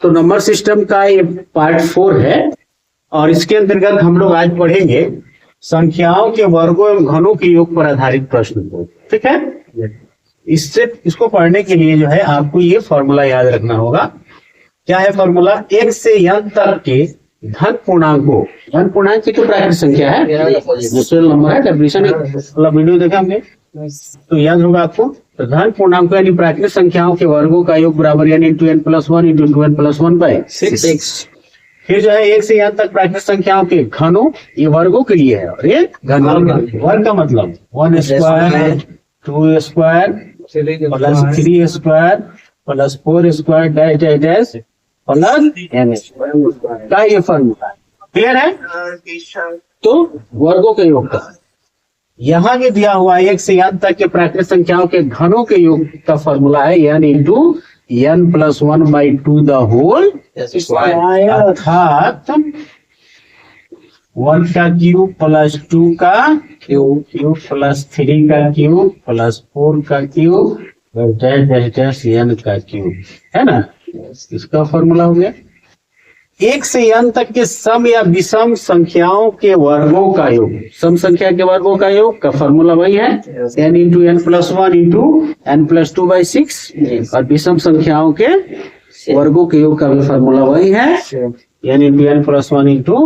तो number system का ये पार्ट 4 है और इसके अंतर्गत हम लोग आज पढ़ेंगे संख्याओं के वर्गों एवं घनों के योग पर आधारित प्रश्न को। ठीक है, इसको पढ़ने के लिए जो है आपको ये फॉर्मूला याद रखना होगा। क्या है फॉर्मूला? 1 से n तक के धन पूर्णांकों, धन पूर्णांक की तो प्राकृतिक संख्या है, नेचुरल नंबर है, डेफिनेशन मतलब वीडियो देखा हमने तो याद होगा आपको। तो धन पूर्णांक यानी प्राकृतिक संख्याओं के वर्गों का योग बराबर यानी into n plus 1 into 2n plus 1 by 6। फिर जो है 1 से n तक प्राकृतिक संख्याओं के घनों, ये वर्गों के लिए है और ये घन वर्ग का मतलब 1 square 2 square plus 3 square plus 4 square dash dash dash plus n का ये फॉर्मूला क्लियर है। तो वर्गों के योग का यहाँ भी दिया हुआ 1 से n तक के प्राकृतिक संख्याओं के घनों के योग का फॉर्मूला है n into n plus 1 by 2 the whole square, अर्थात 1 का क्यूब प्लस 2 का क्यूब प्लस 3 का क्यूब प्लस 4 का cube dash dash dash n का क्यूब है ना, इसका फॉर्मूला हो गया। 1 से n तक के सम या विषम संख्याओं के वर्गों का योग, सम संख्या के वर्गों का योग का फॉर्मूला वही है n into n plus 1 into n plus 2 by 6 और विषम संख्याओं के वर्गों के योग का भी फॉर्मूला वही है n into n plus 1 into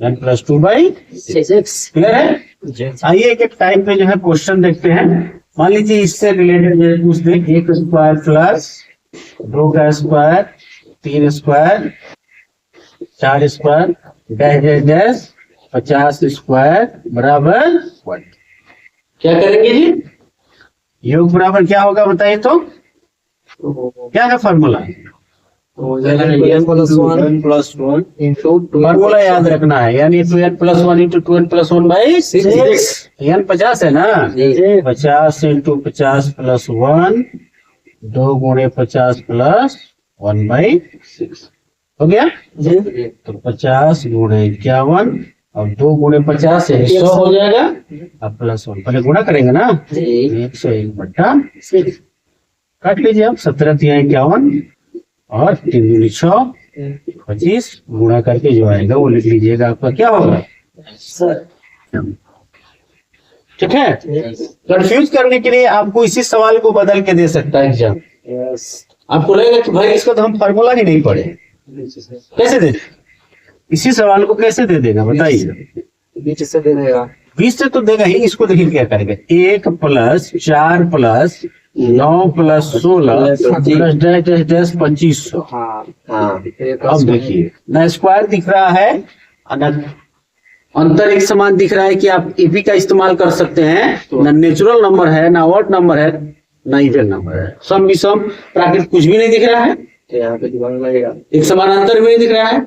n plus 2 by 6। Clear है। आइए एक एक टाइप पे जो है क्वेश्चन देखते हैं। मान लीजिए इससे रिलेटेड जो पूछ दे 1 स्क्वायर प्लस 2 का square 3 square 4 square dash dash dash 50 square बराबर 1। क्या करेंगे जी? योग बराबर क्या होगा बताइए तो, क्या है फॉर्मूला? फॉर्मूला याद रखना है यानी 2n plus 1 into 2n plus 1 by 6। n 50 है ना, 50 इंटू 50 प्लस 1 2 गुणे 50 प्लस 1 बाई 6 हो गया जी। तो 50 गुणे 51 और 2 गुणे 50 है 100 हो जाएगा। अब प्लस 1 पहले गुणा करेंगे ना, 101 बट्टा 6 काट लीजिए आप 17 3 51 और 3 दूनी 6 25 गुणा करके जो आएगा वो लिख लीजिएगा, आपका क्या होगा ठीक है। कंफ्यूज करने के लिए आपको इसी सवाल को बदल के दे सकता है एग्जाम। आपको लगेगा कि भाई इसका तो हम फॉर्मूला ही नहीं पढ़े, कैसे दे? इसी सवाल को कैसे दे देगा बताइए? 20 से दे देगा, 20 से तो देगा ही। इसको देखिए क्या करेगा, 1 plus 4 plus 9 plus 16 plus dash dash dash 2500। अब देखिए ना स्क्वायर दिख रहा है, अंतर एक समान दिख रहा है कि आप एपी का इस्तेमाल कर सकते हैं। ना नेचुरल नंबर है, ना ऑड नंबर है, ना इवन नंबर है, सम विषम प्राकृतिक कुछ भी नहीं दिख रहा है, यहाँ पे लगेगा एक समानांतर में दिख रहा है,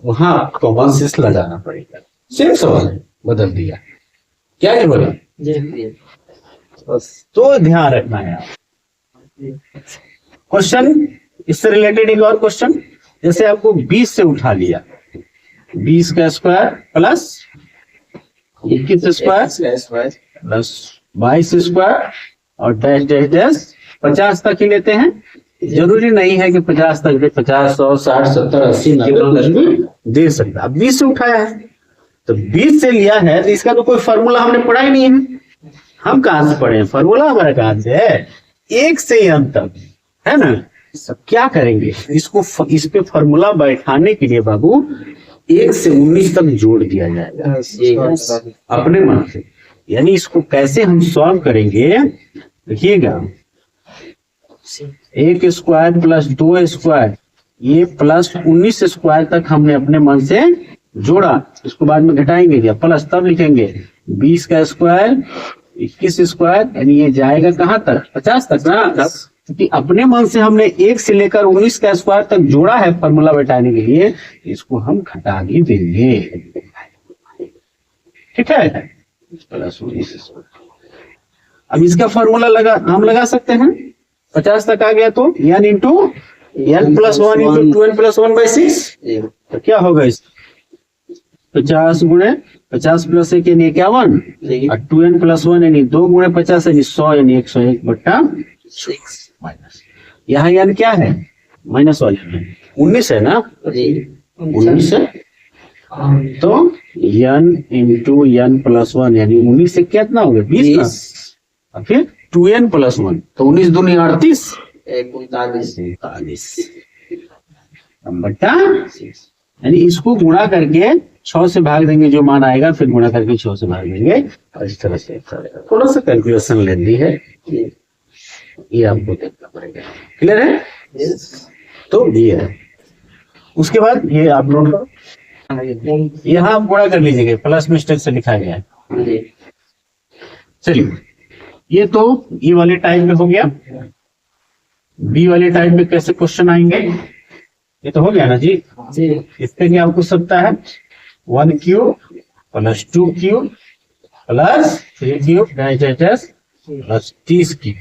वहां कॉमन सेंस लगाना पड़ेगा। सेम सवाल है, बदल दिया, क्या नहीं बोला तो ध्यान रखना है। क्वेश्चन इससे रिलेटेड एक और क्वेश्चन, जैसे आपको 20 से उठा लिया, 20 का square plus 21 square plus 22 square और डैश डैश डैश 50 तक ही लेते हैं। जरूरी नहीं है कि 50 तक दे, 50 100 60 70 80 90 दे सकता। अब 20 से उठाया है तो 20 से लिया है तो इसका तो कोई फॉर्मूला हमने पढ़ा ही नहीं है। हम कहां से पढ़े? फॉर्मूला हमारा कहां से है? 1 से n तक है ना। सब क्या करेंगे इसको, इस पे फॉर्मूला बैठाने के लिए बाबू 1 से 19 तक जोड़ दिया जाएगा अपने मन से। यानी इसको कैसे हम सॉल्व करेंगे देखिएगा, 1 स्क्वायर प्लस 2 स्क्वायर ये प्लस 19 स्क्वायर तक हमने अपने मन से जोड़ा, इसको बाद में घटाएंगे या प्लस तब लिखेंगे 20 का स्क्वायर 21 स्क्वायर, यानी ये जाएगा कहाँ तक 50 तक ना, क्योंकि अपने मन से हमने 1 से लेकर 19 का स्क्वायर तक जोड़ा है फॉर्मूला बैठाने के लिए, इसको हम घटा भी देंगे ठीक है, प्लस 19 स्क्वायर। अब इसका फॉर्मूला हम लगा सकते हैं, 50 तक आ गया तो n into n plus 1 into 2n plus 1 by 6 तो क्या होगा इस 50 गुणे 50 प्लस 1 यानी 51 और 2n प्लस 1 यानी 2 गुणे 50 यानी 100 यानी 101 बट्टा 6 माइनस। यहाँ n क्या है माइनस वाले में 19 है ना, जी 19 है तो n इंटू n प्लस 1 यानी 19 से कितना हो गया 20 ना, और फिर 2n प्लस 1 तो 19 दूनी 38 39 बट्टा यानी इसको गुणा करके 6 से भाग देंगे, जो मान आएगा फिर गुणा करके 6 से भाग देंगे, और इस तरह से थोड़ा सा कैलकुलेशन लेनी है, ये आपको देखना पड़ेगा। क्लियर है? तो ये है। उसके बाद ये आप नोट करो, यहाँ आप गुणा कर लीजिएगा, प्लस मिस्टेक से लिखा गया है। चलिए ये तो ये वाले टाइप में हो गया। बी वाले टाइप में कैसे क्वेश्चन आएंगे, ये तो हो गया ना जी। इससे क्या पूछ सकता है 1 cube plus 2 cube plus 3 cube plus 30 cube,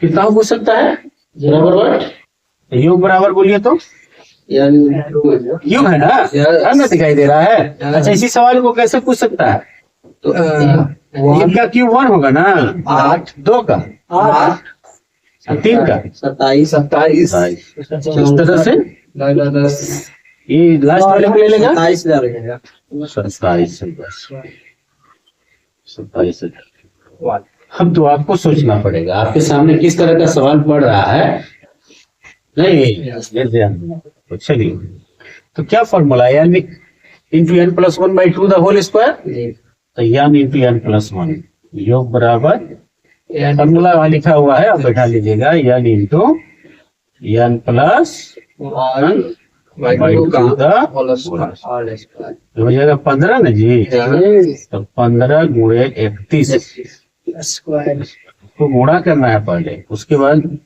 कितना पूछ सकता है बराबर व्हाट, योग बराबर बोलिए तो क्यूब है ना, हमें दिखाई दे रहा है। अच्छा इसी सवाल को कैसे पूछ सकता है, तो एक का क्यूब 1 होगा ना, 8 2 का 8 3 का 27 इस तरह से ये लास्ट वाले को ले लेगा 27। अब तो आपको सोचना पड़ेगा, आपके सामने किस तरह का सवाल पड़ रहा है। नहीं चलिए, तो क्या फॉर्मूला है, यानी into n plus 1/2 the whole square, तो n इंटू n प्लस 1 योग बराबर फॉर्मूला वहां लिखा हुआ है, आप बैठा लीजिएगा n into n plus 1/2 the whole square हो जाएगा 15 ना जी, तो 15 गुणे 31 को गुणा करना है पहले, उसके बाद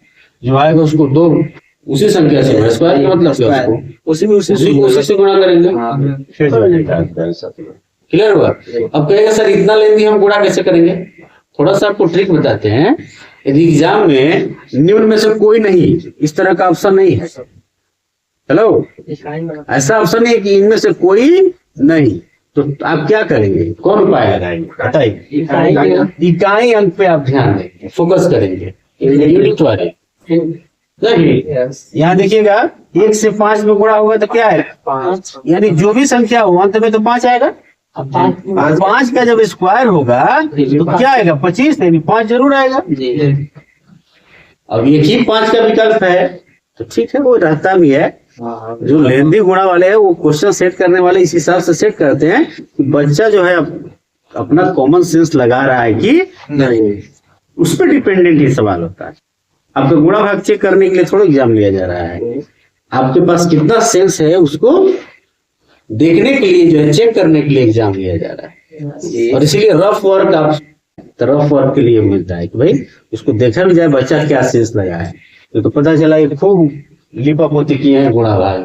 जो आएगा उसको 2 उसी संख्या से स्क्वायर का मतलब उसको उसी से गुणा करेंगे। क्लियर हुआ? अब कहेगा सर इतना लेंगे हम गुणा कैसे करेंगे, थोड़ा सा आपको ट्रिक बताते हैं। यदि एग्जाम में निम्न में से कोई नहीं, इस तरह का ऑप्शन नहीं है, हेलो ऐसा ऑप्शन नहीं है कि इनमें से कोई नहीं, तो आप क्या करेंगे, कौन उपाय लगाएंगे बताइए। इकाई अंक पे आप ध्यान देंगे, फोकस करेंगे, यूनिट वाले नहीं। यहाँ देखिएगा 1 से 5 में गुणा होगा तो क्या है 5, यानी जो भी संख्या हो अंत में तो 5 आएगा। 5 का जब स्क्वायर होगा तो क्या आएगा 25, यानी 5 जरूर आएगा। अब एक ही 5 का विकल्प है तो ठीक है, वो रहता भी है। जो लेंदी गुणा वाले हैं वो क्वेश्चन सेट करने वाले इस हिसाब से सेट करते हैं कि बच्चा जो है अपना कॉमन सेंस लगा रहा है कि नहीं, उस पर डिपेंडेंट ही सवाल होता है। आपका गुणा भाग चेक करने के लिए थोड़ा एग्जाम लिया जा रहा है, आपके पास कितना सेंस है उसको देखने के लिए जो है चेक करने के लिए एग्जाम लिया जा रहा है। और इसीलिए रफ वर्क आप रफ वर्क के लिए मिलता है कि भाई उसको देखा भी जाए बच्चा क्या सेंस लगा है, तो पता चला कि खूब लिपा पोती किए हैं गुणा भाग,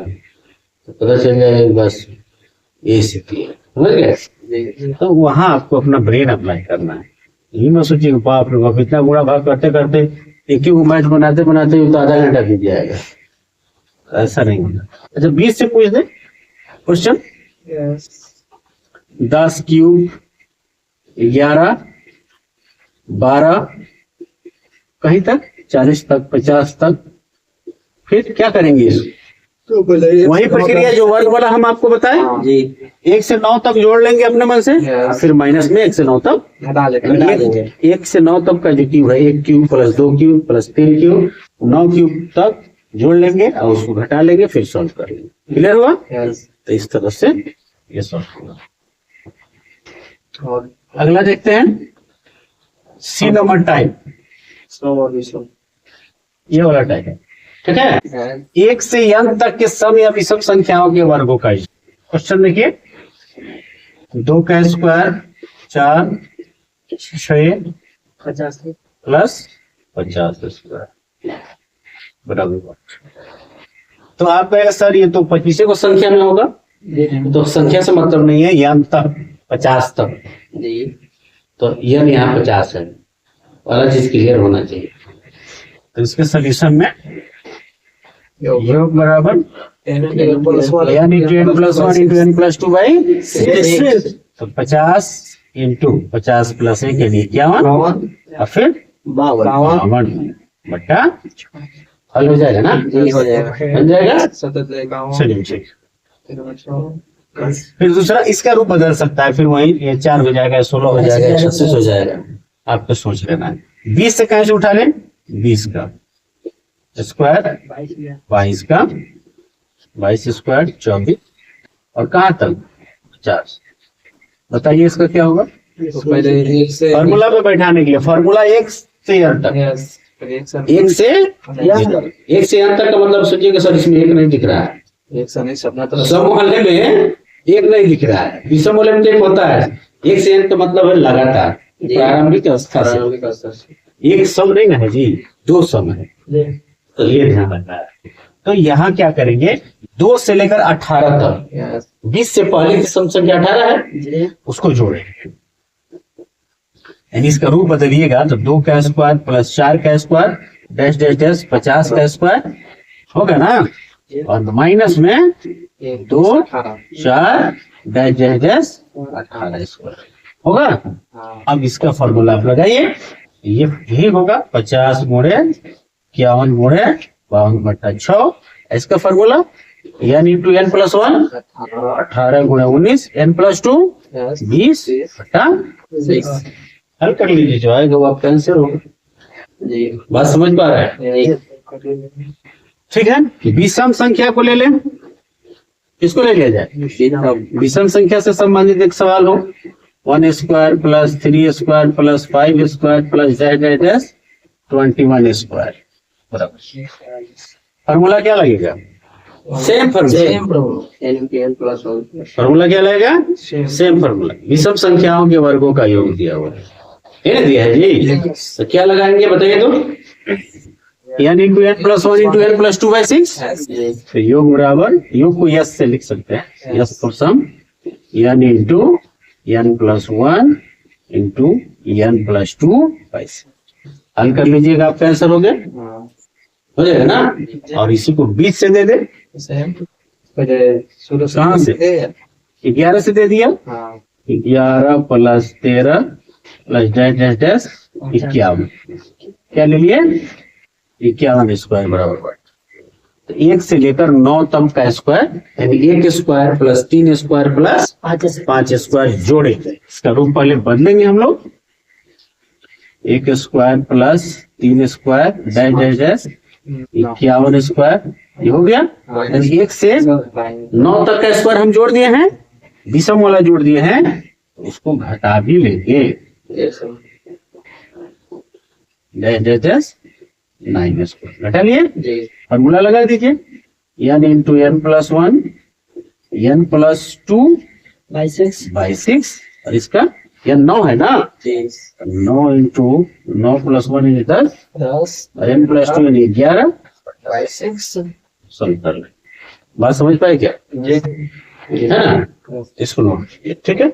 तो पता चल जाए बस ये स्थिति है, समझ गए। तो वहां आपको अपना ब्रेन अप्लाई करना है, यही मैं सोचिए बाप रे बाप इतना गुणा भाग करते करते एक ही मैच बनाते बनाते तो आधा घंटा बीत जाएगा, ऐसा नहीं होगा। अच्छा 20 से पूछ दे क्वेश्चन, 10 क्यूब 11 12 कहीं तक 40 तक 50 तक, फिर क्या करेंगे तो वही प्रक्रिया जो वर्ग वाला हम आपको बताएं जी। 1 से 9 तक जोड़ लेंगे अपने मन से, फिर माइनस में 1 से 9 तक हटा लेंगे। 1 से 9 तक का जो क्यूब है 1 cube plus 2 cube plus 3 cube 9 cube तक जोड़ लेंगे और उसको घटा लेंगे, फिर सॉल्व कर लेंगे। क्लियर हुआ? तो इस तरह से ये सॉल्व होगा। और अगला देखते हैं सी नंबर टाइप, ये वाला टाइप है, ठीक है। 1 से n तक के सम या विषम संख्याओं के वर्गों का क्वेश्चन देखिए, 2 का स्क्वायर 4 6 प्लस 50 स्क्वायर बराबर। तो आप कहेगा सर ये तो 25 को संख्या में होगा, तो संख्या से मतलब नहीं है, n तक 50 तक, तो n यहाँ 50 है, वाला चीज क्लियर होना चाहिए। तो इसके सोल्यूशन में योग बराबर n into n plus 1 into n plus 2 by 6, तो 50 इंटू 50 प्लस 1 यानी 51 और फिर 52 बटा हल हो जाएगा ना? हो जाएगा। बन जाएगा। सतत रेखाओं चलिए ठीक। फिर दूसरा इसका रूप बदल सकता है, फिर वही ये 4 हो जाएगा, 16 हो जाएगा, 36 हो जाएगा, आपको सोच लेना है। 20 से कहां से उठा लें? 20 का स्क्वायर 22 का 22 स्क्वायर 24 और कहां तक 50। बताइए इसका क्या होगा? फॉर्मूला पे बैठाने के लिए फॉर्मूला 1 से n तक, 1 से n तक का मतलब सोचिए सर इसमें 1 नहीं दिख रहा है, सम वाले में 1 नहीं दिख रहा है, विषम वाले में 1 होता है। 1 से n का मतलब है लगातार प्रारंभिक अवस्था से। एक सम नहीं है जी, 2 सम है, तो ये ध्यान रखना है। तो यहाँ क्या करेंगे, 2 से लेकर 18 तक 20 से पहले की सम संख्या 18 है, उसको जोड़ेंगे, यानी इसका रूप बदलिएगा तो 2 का स्क्वायर प्लस 4 का स्क्वायर डैश डैश डैश 50 का स्क्वायर होगा ना, और माइनस में 2 4 डैश डैश डैश 18 स्क्वायर होगा। अब इसका फॉर्मूला आप लगाइए, ये होगा 50 गुणे 51 गुणे 52/6। इसका formula n into n plus 1 18 गुणे 19 n प्लस 2 20/6। हल कर लीजिए, जो आएगा वो आपका आंसर होगा। बात समझ पा रहे हैं? ठीक है, विषम संख्या को ले लें, किसको ले लिया जाए? विषम संख्या से संबंधित एक सवाल हो, 1 square plus 3 square plus 5 square plus 21 square बराबर। फॉर्मूला क्या लगेगा? सेम फॉर्मूला क्या लगेगा? Same formula. विषम संख्याओं के वर्गों का योग दिया हुआ है, ये दिया है जी, तो क्या लगाएंगे बताइए तो? n into n plus 1 into n plus 2/6, तो योग बराबर, योग को यस से लिख सकते हैं, yes for sum n into n plus 1 into n plus 2/6। हल कर लीजिएगा, आपका आंसर हो गया, हो जाएगा ना। और इसी को 20 से दे दे, कहां से? 11 से दे दिया, 11 plus 13 plus dash dash dash 51, क्या ले लिए? 51 स्क्वायर बराबर। तो 1 से लेकर 9 तक का स्क्वायर, यानी 1 square plus 3 square plus 5 square जोड़े, इसका रूप पहले बदलेंगे हम लोग। 1 square plus 3 square dash dash dash 51 square, ये हो गया। 1 से 9 तक का स्क्वायर हम जोड़ दिए हैं, विषम वाला जोड़ दिए हैं, उसको घटा भी लेंगे, डैश डैश डैश 9 स्क्वायर घटा लिए। फॉर्मूला लगा दीजिए, n into n plus 1 n plus 2/6, और इसका यह 9 है ना, 9 इंटू 9 प्लस 1 यानी 10 और n प्लस 2 यानी 11/6। सॉल्व कर ले। बात समझ पाए क्या? है ना, इसको नोट, ठीक है।